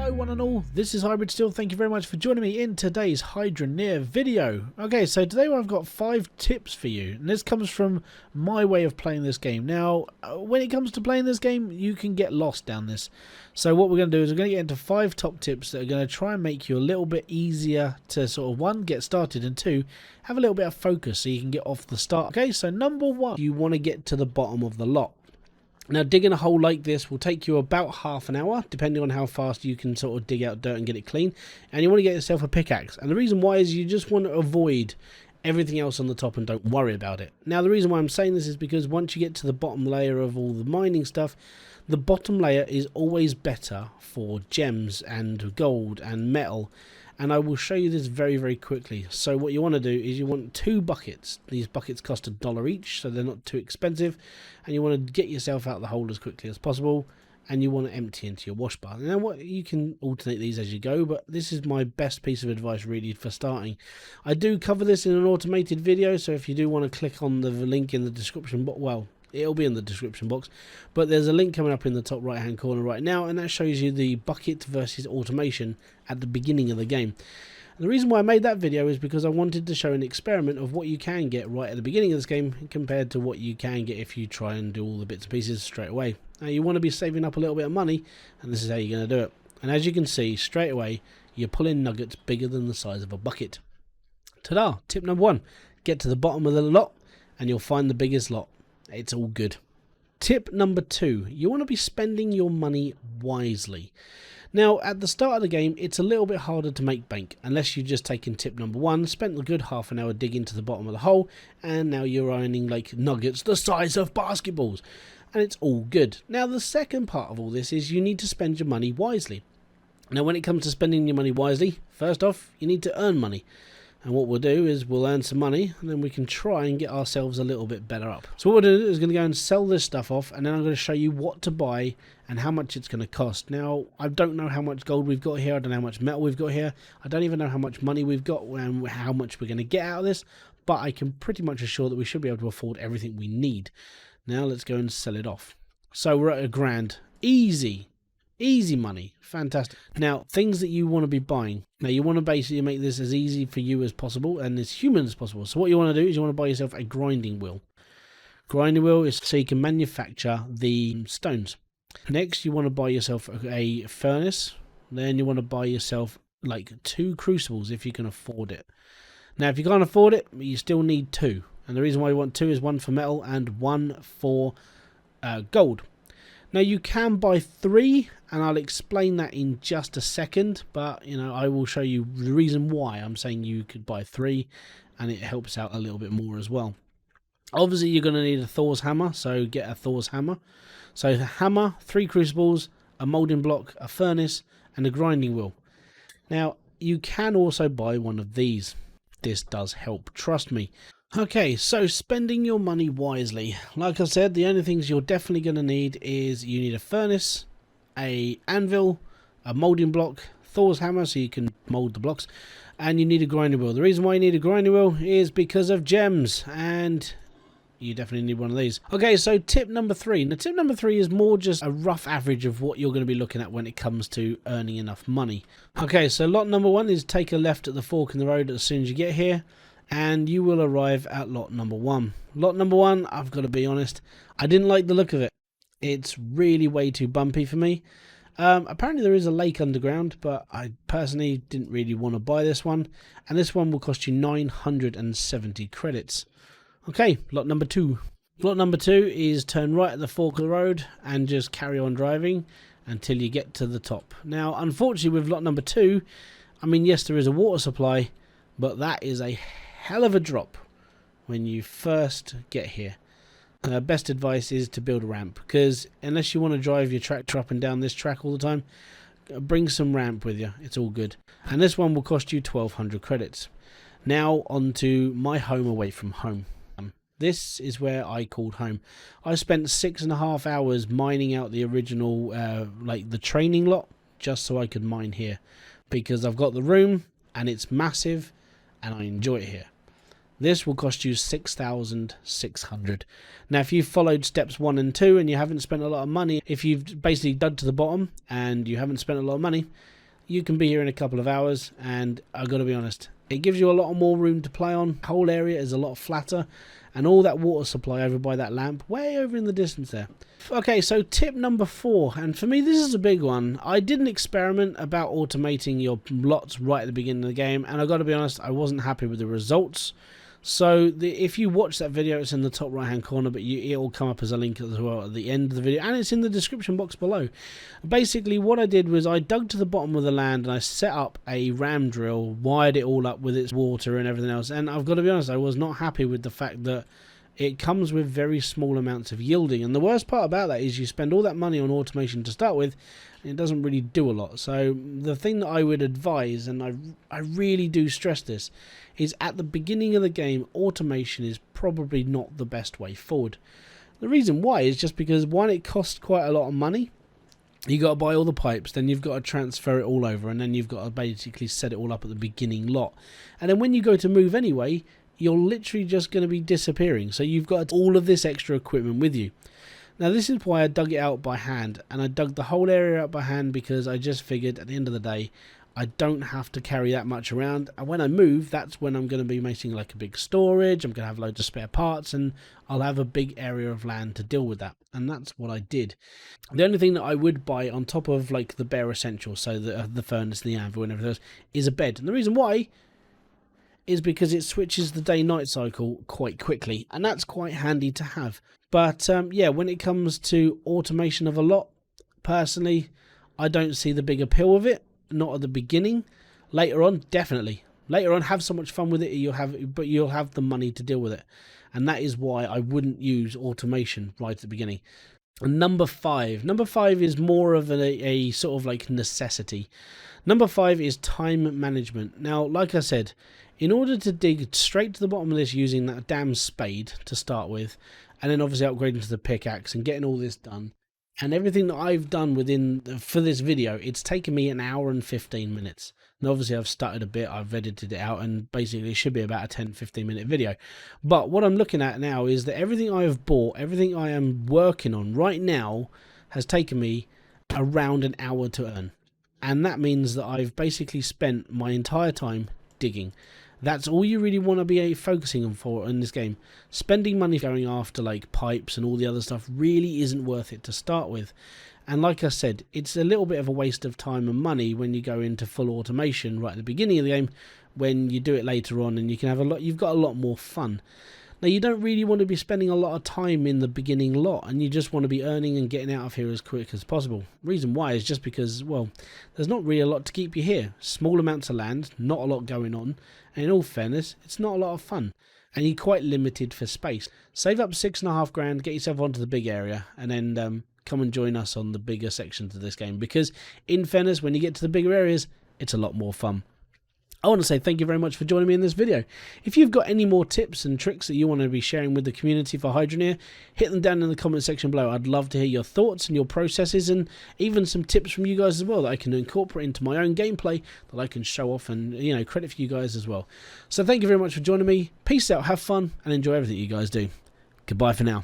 Hello one and all, this is Hybridsteel. Thank you very much for joining me in today's Hydroneer video. Okay, so today I've got 5 tips for you, and this comes from my way of playing this game. Now, when it comes to playing this game, you can get lost down this. So what we're going to do is we're going to get into 5 top tips that are going to try and make you a little bit easier to sort of 1, get started, and 2, have a little bit of focus so you can get off the start. Okay, so number 1, you want to get to the bottom of the lot. Now, digging a hole like this will take you about half an hour, depending on how fast you can sort of dig out dirt and get it clean. And you want to get yourself a pickaxe. And the reason why is you just want to avoid everything else on the top and don't worry about it. Now, the reason why I'm saying this is because once you get to the bottom layer of all the mining stuff, the bottom layer is always better for gems and gold and metal. And I will show you this very, very quickly. So what you want to do is you want 2 buckets. These buckets cost $1 each, so they're not too expensive. And you want to get yourself out of the hole as quickly as possible. And you want to empty into your wash bar. Now, what you can alternate these as you go, but this is my best piece of advice really for starting. I do cover this in an automated video, so if you do want to click on the link in the description box, well, it'll be in the description box, but there's a link coming up in the top right hand corner right now, and that shows you the bucket versus automation at the beginning of the game. And the reason why I made that video is because I wanted to show an experiment of what you can get right at the beginning of this game compared to what you can get if you try and do all the bits and pieces straight away. Now, you want to be saving up a little bit of money, and this is how you're going to do it. And as you can see, straight away you're pulling nuggets bigger than the size of a bucket. Ta-da! Tip number 1, get to the bottom of the lot and you'll find the biggest lot. It's all good. Tip number 2, you want to be spending your money wisely. Now, at the start of the game, it's a little bit harder to make bank unless you've just taken tip number 1, spent a good half an hour digging to the bottom of the hole, and now you're earning like nuggets the size of basketballs. And it's all good. Now, the second part of all this is you need to spend your money wisely. Now, when it comes to spending your money wisely, first off, you need to earn money. And what we'll do is we'll earn some money, and then we can try and get ourselves a little bit better up. So what we'll do is going to go and sell this stuff off, and then I'm going to show you what to buy and how much it's going to cost. Now, I don't know how much gold we've got here. I don't know how much metal we've got here. I don't even know how much money we've got and how much we're going to get out of this. But I can pretty much assure that we should be able to afford everything we need. Now let's go and sell it off. So we're at $1,000. Easy money. Fantastic. Now, things that you want to be buying. Now, you want to basically make this as easy for you as possible and as human as possible. So what you want to do is you want to buy yourself a grinding wheel. Grinding wheel is so you can manufacture the stones. Next, you want to buy yourself a furnace. Then you want to buy yourself like 2 crucibles if you can afford it. Now, if you can't afford it, you still need 2. And the reason why you want 2 is 1 for metal and 1 for gold. Now, you can buy 3, and I'll explain that in just a second, but you know, I will show you the reason why I'm saying you could buy 3, and it helps out a little bit more as well. Obviously, you're going to need a Thor's hammer, so get a Thor's hammer. So a hammer, 3 crucibles, a molding block, a furnace, and a grinding wheel. Now, you can also buy one of these. This does help, trust me. Okay, so spending your money wisely. Like I said, the only things you're definitely going to need is you need a furnace, a anvil, a molding block, Thor's hammer so you can mold the blocks, and you need a grinding wheel. The reason why you need a grinding wheel is because of gems, and you definitely need one of these. Okay, so tip number 3. Now, tip number 3 is more just a rough average of what you're going to be looking at when it comes to earning enough money. Okay, so lot number 1 is take a left at the fork in the road as soon as you get here, and you will arrive at lot number 1. Lot number 1, I've got to be honest, I didn't like the look of it. It's really way too bumpy for me. Apparently there is a lake underground, but I personally didn't really want to buy this one. And this one will cost you 970 credits. Okay, lot number 2. Lot number 2 is turn right at the fork of the road and just carry on driving until you get to the top. Now, unfortunately with lot number 2, I mean, yes, there is a water supply, but that is a hell of a drop when you first get here. Best advice is to build a ramp, because unless you want to drive your tractor up and down this track all the time, bring some ramp with you. It's all good. And this one will cost you 1200 credits. Now on to my home away from home. This is where I called home. I spent 6.5 hours mining out the original like the training lot just so I could mine here, because I've got the room and it's massive and I enjoy it here. This will cost you 6,600. Now, if you've followed steps 1 and 2 and you haven't spent a lot of money, if you've basically dug to the bottom and you haven't spent a lot of money, you can be here in a couple of hours, and I've got to be honest, it gives you a lot more room to play on. The whole area is a lot flatter, and all that water supply over by that lamp, way over in the distance there. Okay, so tip number 4, and for me this is a big one. I did an experiment about automating your lots right at the beginning of the game, and I've got to be honest, I wasn't happy with the results. So if you watch that video, it's in the top right hand corner, but it'll come up as a link as well at the end of the video, and it's in the description box below. Basically what I did was I dug to the bottom of the land and I set up a ram drill, wired it all up with its water and everything else, and I've got to be honest, I was not happy with the fact that it comes with very small amounts of yielding, and the worst part about that is you spend all that money on automation to start with and it doesn't really do a lot. So the thing that I would advise, and I really do stress this, is at the beginning of the game automation is probably not the best way forward. The reason why is just because, one, it costs quite a lot of money. You got to buy all the pipes, then you've got to transfer it all over, and then you've got to basically set it all up at the beginning lot, and then when you go to move anyway, you're literally just going to be disappearing. So you've got all of this extra equipment with you. Now this is why I dug it out by hand, and I dug the whole area out by hand because I just figured at the end of the day I don't have to carry that much around, and when I move, that's when I'm going to be making like a big storage. I'm going to have loads of spare parts, and I'll have a big area of land to deal with that, and that's what I did. The only thing that I would buy on top of like the bare essentials, so the furnace, the anvil and everything else, is a bed. And the reason why is because it switches the day-night cycle quite quickly, and that's quite handy to have. But yeah, when it comes to automation of a lot, personally, I don't see the big appeal of it. Not at the beginning. Later on, definitely. Later on, have so much fun with it, but you'll have the money to deal with it, and that is why I wouldn't use automation right at the beginning. And number 5 is more of a sort of like necessity. Number 5 is time management. Now, like I said, in order to dig straight to the bottom of this using that damn spade to start with, and then obviously upgrading to the pickaxe and getting all this done, and everything that I've done for this video, it's taken me an hour and 15 minutes. And obviously I've started a bit, I've edited it out, and basically it should be about a 10-15 minute video. But what I'm looking at now is that everything I have bought, everything I am working on right now has taken me around an hour to earn. And that means that I've basically spent my entire time digging. That's all you really want to be focusing on for in this game. Spending money going after like pipes and all the other stuff really isn't worth it to start with. And like I said, it's a little bit of a waste of time and money when you go into full automation right at the beginning of the game. When you do it later on, and you can have you've got a lot more fun. Now, you don't really want to be spending a lot of time in the beginning lot, and you just want to be earning and getting out of here as quick as possible. Reason why is just because, well, there's not really a lot to keep you here. Small amounts of land, not a lot going on, and in all fairness, it's not a lot of fun, and you're quite limited for space. Save up 6.5 grand, get yourself onto the big area, and then come and join us on the bigger sections of this game, because in fairness, when you get to the bigger areas, it's a lot more fun. I want to say thank you very much for joining me in this video. If you've got any more tips and tricks that you want to be sharing with the community for Hydroneer, hit them down in the comment section below. I'd love to hear your thoughts and your processes, and even some tips from you guys as well that I can incorporate into my own gameplay that I can show off, and, you know, credit for you guys as well. So thank you very much for joining me. Peace out, have fun, and enjoy everything you guys do. Goodbye for now.